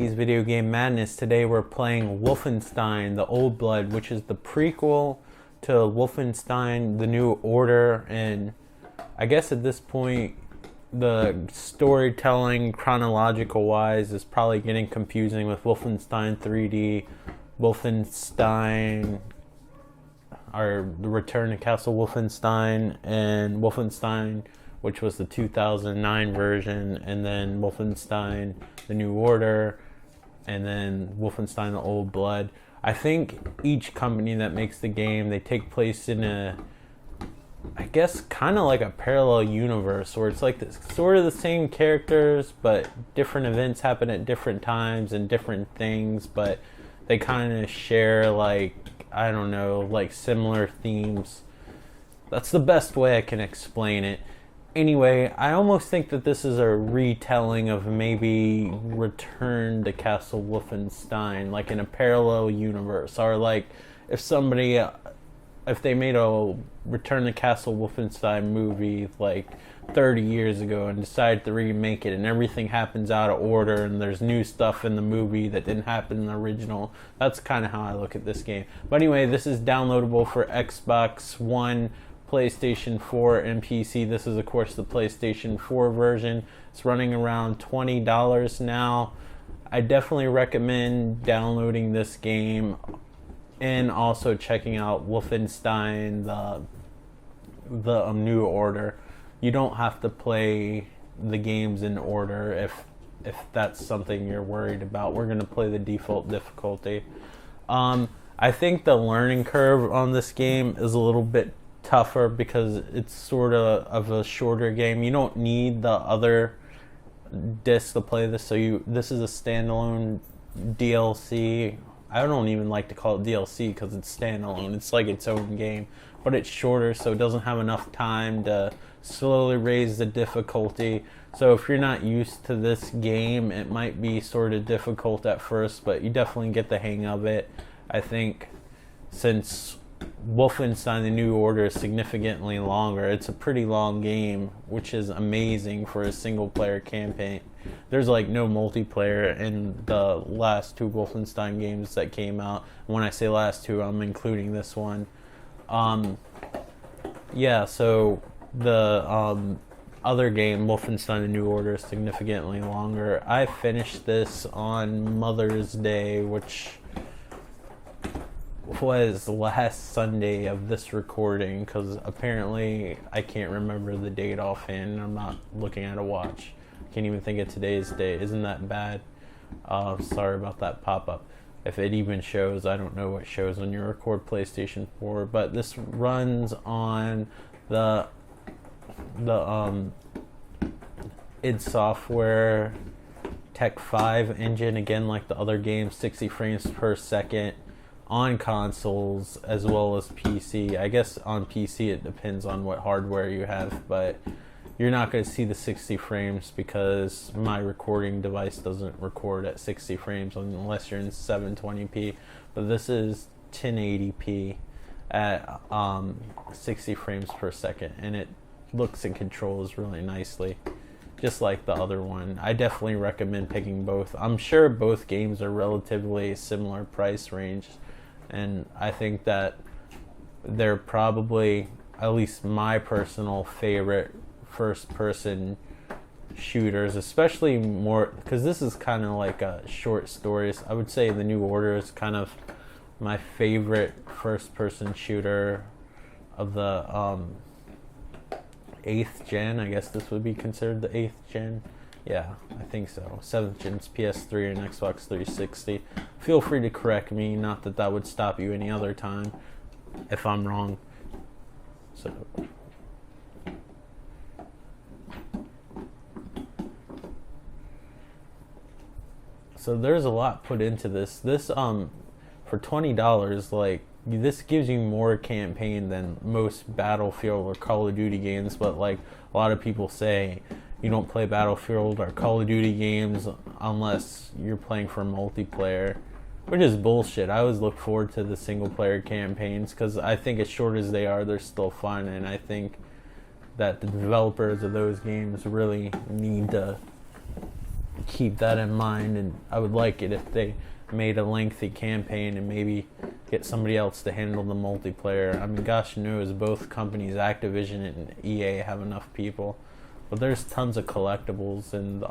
Mikey's Video Game Madness. Today we're playing Wolfenstein, the Old Blood, which is the prequel to Wolfenstein, the New Order, and I guess at this point the storytelling chronological wise is probably getting confusing with Wolfenstein 3D, Wolfenstein, or the Return to Castle Wolfenstein, and Wolfenstein, which was the 2009 version, and then Wolfenstein the New Order, and then Wolfenstein the Old Blood. I think each company that makes the game, they take place in a, I guess, kind of like a parallel universe, where it's like this, sort of the same characters, but different events happen at different times and different things, but they kind of share, like, I don't know, like similar themes. That's the best way I can explain it. Anyway, I almost think that this is a retelling of maybe Return to Castle Wolfenstein, like in a parallel universe, or like if they made a Return to Castle Wolfenstein movie like 30 years ago and decided to remake it, and everything happens out of order and there's new stuff in the movie that didn't happen in the original. That's kind of how I look at this game. But anyway, this is downloadable for Xbox One, PlayStation 4, and PC. This is, of course, the PlayStation 4 version. It's running around $20 now. I definitely recommend downloading this game and also checking out Wolfenstein, the New Order. You don't have to play the games in order if that's something you're worried about. We're going to play the default difficulty. I think the learning curve on this game is a little bit tougher because it's sort of a shorter game. You don't need the other disc to play this, so this is a standalone DLC. I don't even like to call it DLC because it's standalone. It's like its own game, but it's shorter, so it doesn't have enough time to slowly raise the difficulty. So if you're not used to this game, it might be sort of difficult at first, but you definitely get the hang of it. I think since Wolfenstein the New Order is significantly longer, it's a pretty long game, which is amazing for a single player campaign. There's like no multiplayer in the last two Wolfenstein games that came out. When I say last two, I'm including this one. Yeah, so the other game, Wolfenstein the New Order, is significantly longer. I finished this on Mother's Day, which was last Sunday of this recording, because apparently I can't remember the date offhand. I'm not looking at a watch. Can't even think of today's date. Isn't that bad? Sorry about that pop-up. If it even shows, I don't know what shows when you record PlayStation 4, but this runs on the id Software Tech 5 engine, again like the other games, 60 frames per second on consoles as well as PC. I guess on PC it depends on what hardware you have, but you're not going to see the 60 frames because my recording device doesn't record at 60 frames unless you're in 720p, but this is 1080p at 60 frames per second, and it looks and controls really nicely, just like the other one. I definitely recommend picking both. I'm sure both games are relatively similar price range, and I think that they're probably, at least my personal favorite, first-person shooters, especially more because this is kind of like a short stories. I would say the New Order is kind of my favorite first-person shooter of the 8th gen. I guess this would be considered the 8th gen. Yeah, I think so. 7th gen's PS3 and Xbox 360. Feel free to correct me, not that that would stop you any other time if I'm wrong. So there's a lot put into this. This for $20, like, this gives you more campaign than most Battlefield or Call of Duty games, but like a lot of people say, you don't play Battlefield or Call of Duty games unless you're playing for multiplayer, which is bullshit. I always look forward to the single player campaigns because I think as short as they are, they're still fun, and I think that the developers of those games really need to keep that in mind, and I would like it if they made a lengthy campaign and maybe get somebody else to handle the multiplayer. I mean, gosh knows both companies, Activision and EA, have enough people, but there's tons of collectibles in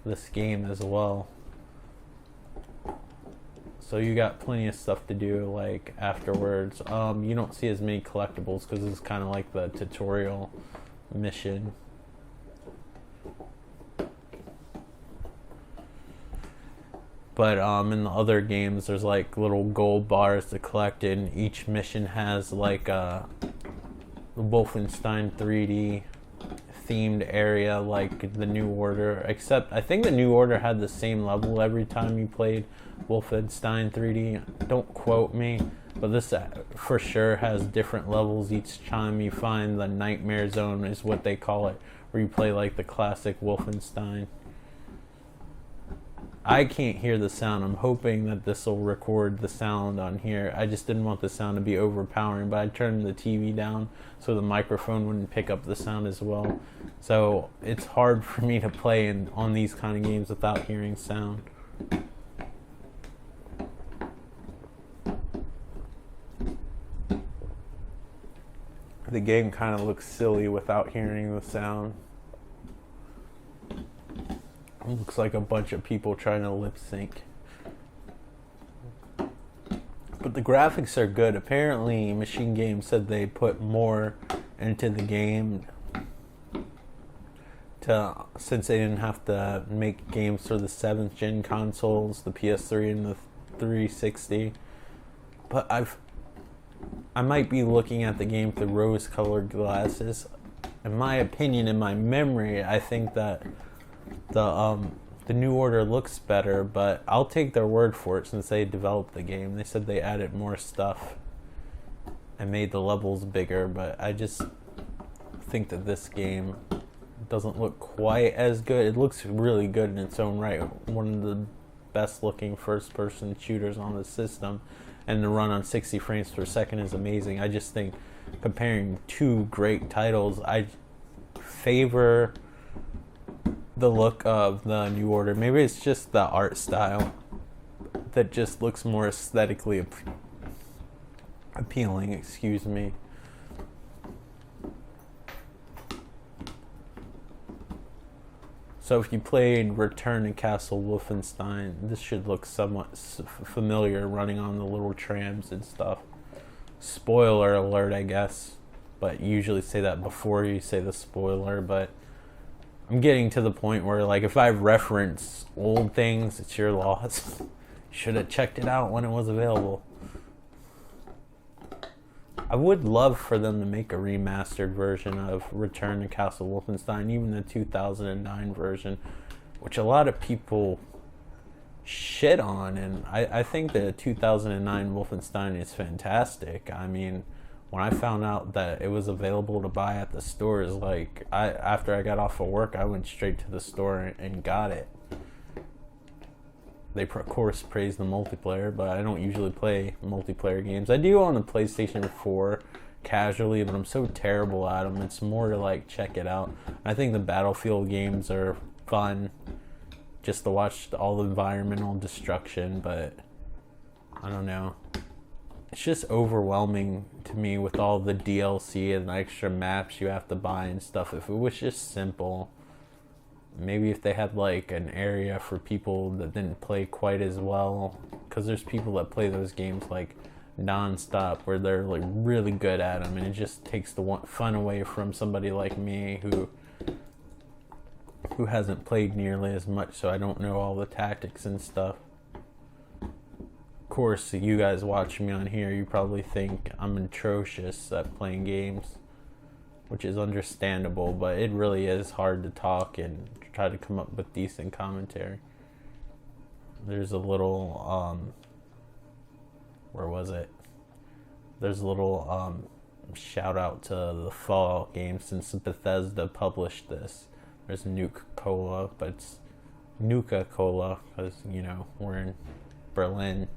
this game as well. So you got plenty of stuff to do like afterwards. You don't see as many collectibles because it's kind of like the tutorial mission. But in the other games, there's like little gold bars to collect, and each mission has like the Wolfenstein 3D themed area, like the New Order. Except I think the New Order had the same level every time you played Wolfenstein 3D. Don't quote me, but this for sure has different levels each time you find the Nightmare Zone, is what they call it, where you play like the classic Wolfenstein. I can't hear the sound. I'm hoping that this will record the sound on here. I just didn't want the sound to be overpowering, but I turned the TV down so the microphone wouldn't pick up the sound as well. So it's hard for me to play on these kind of games without hearing sound. The game kind of looks silly without hearing the sound. It looks like a bunch of people trying to lip sync. But the graphics are good. Apparently, Machine Games said they put more into the game since they didn't have to make games for the 7th gen consoles, the PS3 and the 360. But I might be looking at the game through rose-colored glasses. In my opinion, in my memory, I think that the New Order looks better, but I'll take their word for it since they developed the game. They said they added more stuff and made the levels bigger, but I just think that this game doesn't look quite as good. It looks really good in its own right. One of the best looking first-person shooters on the system, and the run on 60 frames per second is amazing. I just think comparing two great titles, I favor the look of the New Order. Maybe it's just the art style that just looks more aesthetically appealing, excuse me. So if you played Return to Castle Wolfenstein, this should look somewhat familiar, running on the little trams and stuff. Spoiler alert, I guess, but you usually say that before you say the spoiler, but I'm getting to the point where, like, if I reference old things, it's your loss. You should have checked it out when it was available. I would love for them to make a remastered version of Return to Castle Wolfenstein, even the 2009 version, which a lot of people shit on, and I think the 2009 Wolfenstein is fantastic. I mean, when I found out that it was available to buy at the stores, like, after I got off of work, I went straight to the store and got it. They, of course, praise the multiplayer, but I don't usually play multiplayer games. I do on the PlayStation 4 casually, but I'm so terrible at them. It's more to, like, check it out. I think the Battlefield games are fun just to watch all the environmental destruction, but I don't know. It's just overwhelming to me with all the DLC and the extra maps you have to buy and stuff. If it was just simple, maybe if they had like an area for people that didn't play quite as well, because there's people that play those games like non-stop where they're like really good at them, and it just takes the fun away from somebody like me who hasn't played nearly as much, so I don't know all the tactics and stuff. Of course, you guys watching me on here, you probably think I'm atrocious at playing games, which is understandable, but it really is hard to talk and try to come up with decent commentary. There's a little, where was it? There's a little shout out to the Fallout game since Bethesda published this. There's Nuka-Cola, but it's Nuka-Cola because, you know, we're in Berlin.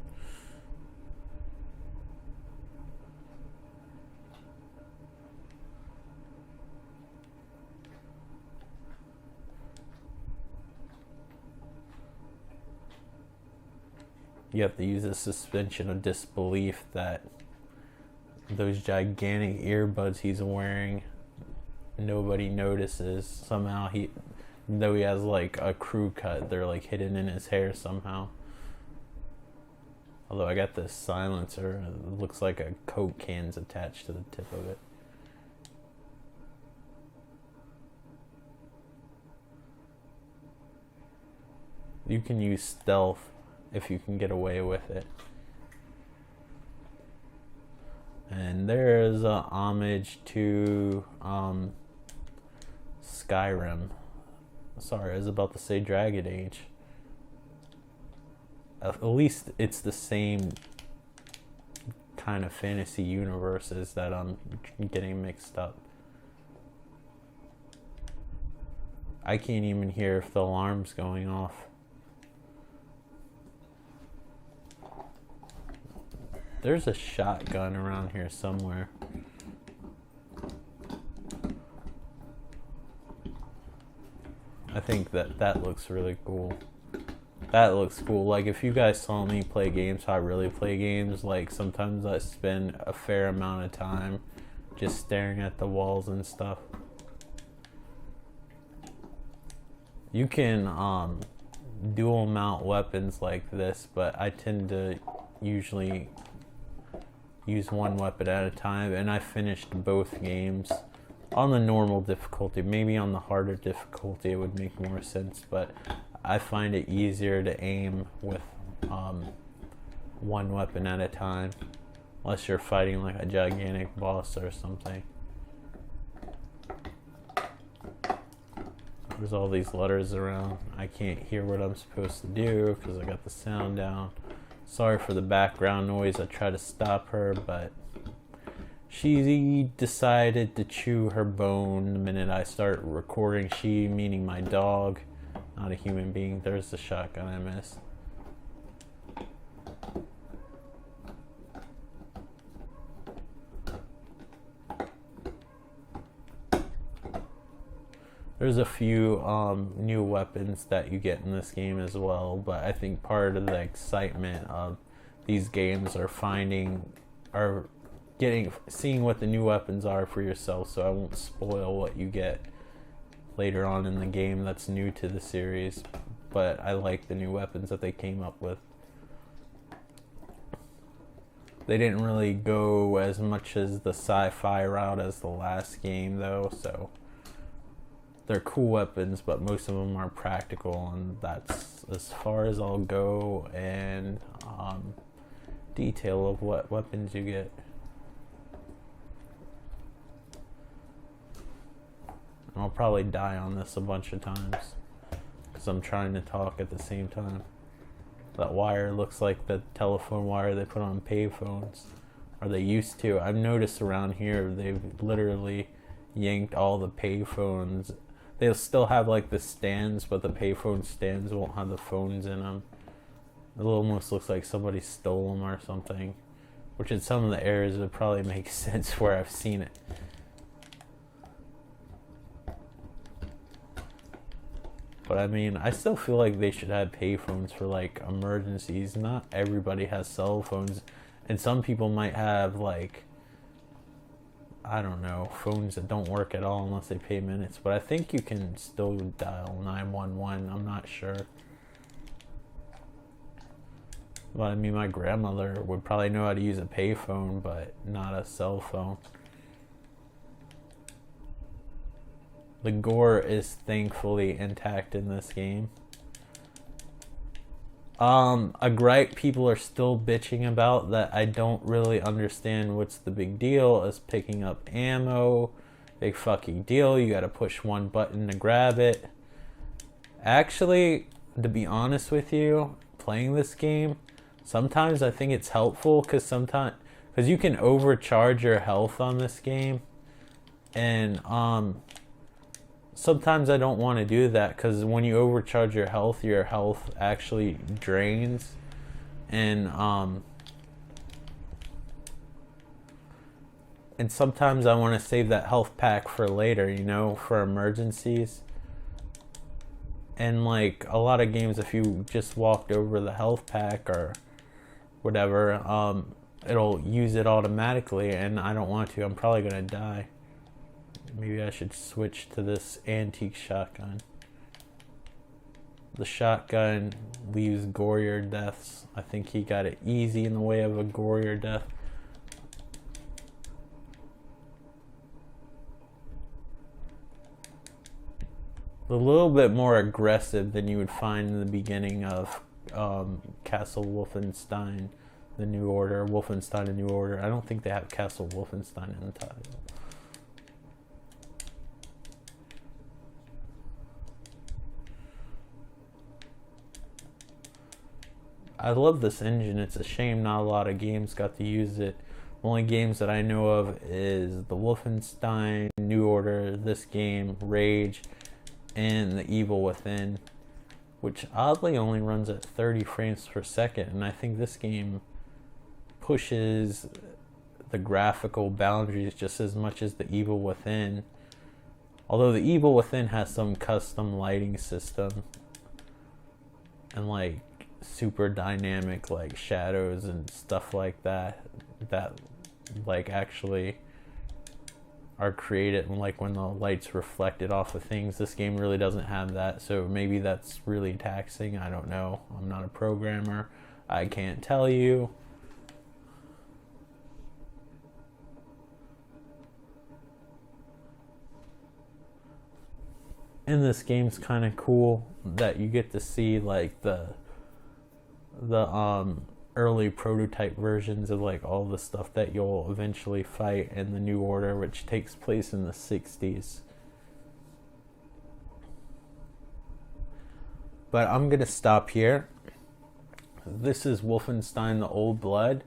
you have to use a suspension of disbelief that those gigantic earbuds he's wearing, nobody notices. Somehow though he has like a crew cut, they're like hidden in his hair somehow. Although I got this silencer, it looks like a Coke can's attached to the tip of it. You can use stealth if you can get away with it. And there is a homage to Skyrim. Sorry, I was about to say Dragon Age. At least it's the same kind of fantasy universes that I'm getting mixed up. I can't even hear if the alarm's going off. There's a shotgun around here somewhere. I think that looks really cool. That looks cool. Like, if you guys saw me play games, how I really play games, like, sometimes I spend a fair amount of time just staring at the walls and stuff. You can dual mount weapons like this, but I tend to usually use one weapon at a time, and I finished both games on the normal difficulty. Maybe on the harder difficulty it would make more sense, but I find it easier to aim with one weapon at a time, unless you're fighting like a gigantic boss or something. There's all these letters around. I can't hear what I'm supposed to do because I got the sound down. Sorry for the background noise. I try to stop her, but she decided to chew her bone the minute I start recording. She, meaning my dog, not a human being. There's the shotgun I missed. There's a few new weapons that you get in this game as well, but I think part of the excitement of these games seeing what the new weapons are for yourself, so I won't spoil what you get later on in the game that's new to the series, but I like the new weapons that they came up with. They didn't really go as much as the sci-fi route as the last game though, so they're cool weapons, but most of them are practical, and that's as far as I'll go and detail of what weapons you get. And I'll probably die on this a bunch of times because I'm trying to talk at the same time. That wire looks like the telephone wire they put on payphones, or they used to. I've noticed around here they've literally yanked all the payphones. They'll still have like the stands, but the payphone stands won't have the phones in them. It almost looks like somebody stole them or something, which in some of the areas would probably make sense where I've seen it. But I mean, I still feel like they should have payphones for like emergencies. Not everybody has cell phones, and some people might have like, I don't know, phones that don't work at all unless they pay minutes. But I think you can still dial 911. I'm not sure. But I mean, my grandmother would probably know how to use a payphone, but not a cell phone. The gore is thankfully intact in this game. A gripe people are still bitching about that I don't really understand what's the big deal is picking up ammo. Big fucking deal. You gotta push one button to grab it. Actually, to be honest with you, playing this game, sometimes I think it's helpful because you can overcharge your health on this game, and sometimes I don't want to do that because when you overcharge your health actually drains, and sometimes I want to save that health pack for later, you know, for emergencies. And like a lot of games, if you just walked over the health pack or whatever, it'll use it automatically, and I don't want to. I'm probably gonna die. Maybe I should switch to this antique shotgun. The shotgun leaves gorier deaths. I think he got it easy in the way of a gorier death. A little bit more aggressive than you would find in the beginning of Castle Wolfenstein, The New Order. Wolfenstein, The New Order. I don't think they have Castle Wolfenstein in the title. I love this engine. It's a shame not a lot of games got to use it. The only games that I know of is the Wolfenstein, New Order, this game, Rage, and The Evil Within, which oddly only runs at 30 frames per second. And I think this game pushes the graphical boundaries just as much as The Evil Within. Although The Evil Within has some custom lighting system and like super dynamic like shadows and stuff like that like actually are created like when the light's reflected off of things. This game really doesn't have that, so maybe that's really taxing. I don't know. I'm not a programmer. I can't tell you. And this game's kind of cool that you get to see like the early prototype versions of like all the stuff that you'll eventually fight in the New Order, which takes place in the 60s. But I'm gonna stop here. This is Wolfenstein: The Old Blood.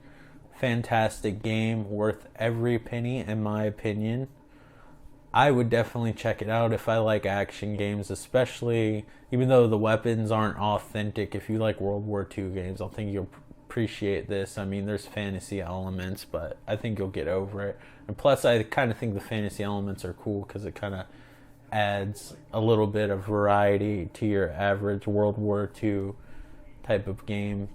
Fantastic game, worth every penny in my opinion. I would definitely check it out if I like action games, especially even though the weapons aren't authentic. If you like World War II games, I think you'll appreciate this. I mean, there's fantasy elements, but I think you'll get over it. And plus, I kind of think the fantasy elements are cool because it kind of adds a little bit of variety to your average World War II type of game.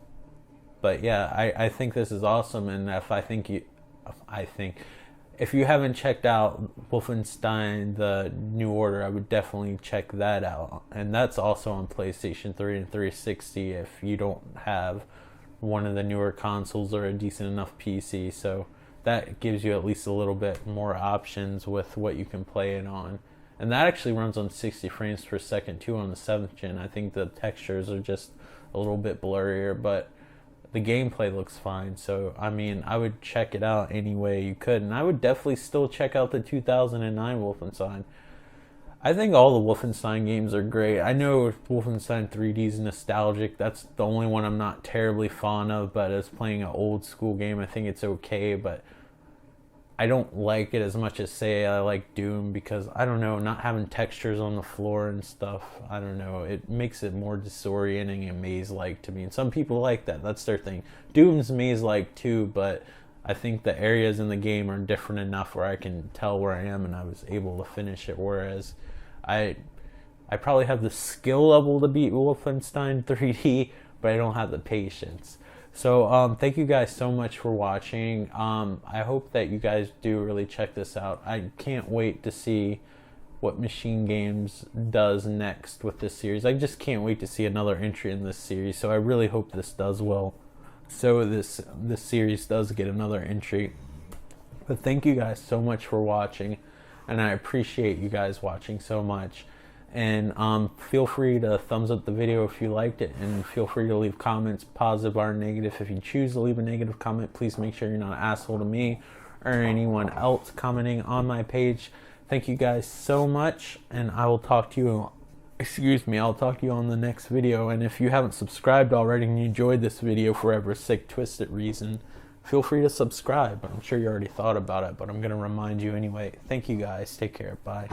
But yeah, I think this is awesome, and if you haven't checked out Wolfenstein: The New Order, I would definitely check that out. And that's also on PlayStation 3 and 360 if you don't have one of the newer consoles or a decent enough PC. So that gives you at least a little bit more options with what you can play it on. And that actually runs on 60 frames per second too on the 7th gen. I think the textures are just a little bit blurrier, but the gameplay looks fine. So I mean, I would check it out any way you could, and I would definitely still check out the 2009 Wolfenstein. I think all the Wolfenstein games are great. I know Wolfenstein 3D is nostalgic. That's the only one I'm not terribly fond of, but as playing an old school game, I think it's okay. But I don't like it as much as, say, I like Doom, because, I don't know, not having textures on the floor and stuff, I don't know, it makes it more disorienting and maze-like to me. And some people like that. That's their thing. Doom's maze-like too, but I think the areas in the game are different enough where I can tell where I am and I was able to finish it, whereas I probably have the skill level to beat Wolfenstein 3D, but I don't have the patience. So thank you guys so much for watching. I hope that you guys do really check this out. I can't wait to see what Machine Games does next with this series. I just can't wait to see another entry in this series. So I really hope this does well. So this series does get another entry. But thank you guys so much for watching, and I appreciate you guys watching so much. And feel free to thumbs up the video if you liked it, and feel free to leave comments, positive or negative. If you choose to leave a negative comment, please make sure you're not an asshole to me or anyone else commenting on my page. Thank you guys so much, and I will talk to you, I'll talk to you on the next video. And if you haven't subscribed already and you enjoyed this video for whatever sick, twisted reason, feel free to subscribe. I'm sure you already thought about it, but I'm going to remind you anyway. Thank you guys. Take care. Bye.